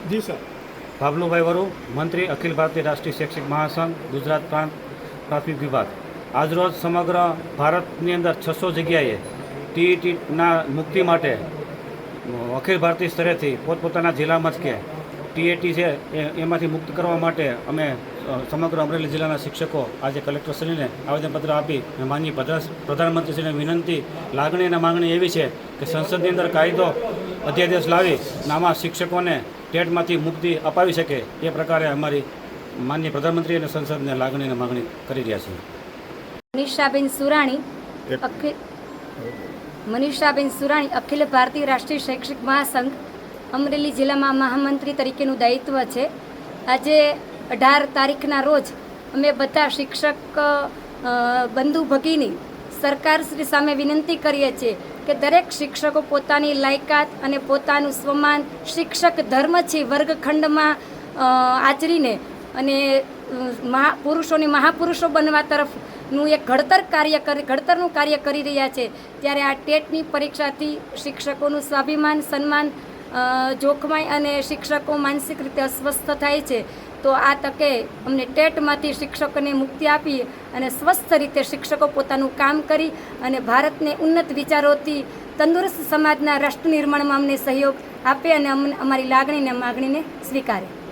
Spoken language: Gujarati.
જી સર. ભાવલુભાઈ વરુ, મંત્રી, અખિલ ભારતીય રાષ્ટ્રીય શૈક્ષિક મહાસંઘ, ગુજરાત પ્રાંત પ્રાથમિક વિભાગ. આજરોજ સમગ્ર ભારતની અંદર 600 જગ્યાએ ટીઈટીના મુક્તિ માટે અખિલ ભારતીય સ્તરેથી પોતપોતાના જિલ્લા મથકે ટીએટી છે એમાંથી મુક્ત કરવા માટે અમે સમગ્ર અમરેલી જિલ્લાના શિક્ષકો આજે કલેક્ટરશ્રીને આવેદનપત્ર આપી માનનીય પ્રધાનમંત્રીશ્રીને વિનંતી, લાગણી અને માગણી એવી છે કે સંસદની અંદર કાયદો અધ્યાદેશ લાવી આમાં શિક્ષકોને ટેટમાંથી મુક્તિ અપાવી શકે એ પ્રકારે અમારી માનનીય પ્રધાનમંત્રી અને સંસદને લાગણી અને માગણી કરી રહ્યા છીએ. મનીષાબેન સુરાણી, અખિલ ભારતીય રાષ્ટ્રીય શૈક્ષિક મહાસંઘ અમરેલી જિલ્લામાં મહામંત્રી તરીકેનું દાયિત્વ છે. આજે 18 તારીખના રોજ અમે બધા શિક્ષક બંધુ ભગીની સરકારશ્રી સામે વિનંતી કરીએ છીએ કે દરેક શિક્ષકો પોતાની લાયકાત અને પોતાનું સ્વમાન શિક્ષક ધર્મ છે વર્ગખંડમાં આચરીને અને પુરુષોને મહાપુરુષો બનવા તરફનું એક ઘડતરનું કાર્ય કરી રહ્યા છે. ત્યારે આ ટેટની પરીક્ષાથી શિક્ષકોનું સ્વાભિમાન, સન્માન જોખમાય અને શિક્ષકો માનસિક રીતે અસ્વસ્થ થાય છે. તો આ તકે અમને ટેટમાંથી શિક્ષકોને મુક્તિ આપી અને સ્વસ્થ રીતે શિક્ષકો પોતાનું કામ કરી અને ભારતને ઉન્નત વિચારોથી તંદુરસ્ત સમાજના રાષ્ટ્ર નિર્માણમાં અમને સહયોગ આપે અને અમારી લાગણીને માગણીને સ્વીકારે.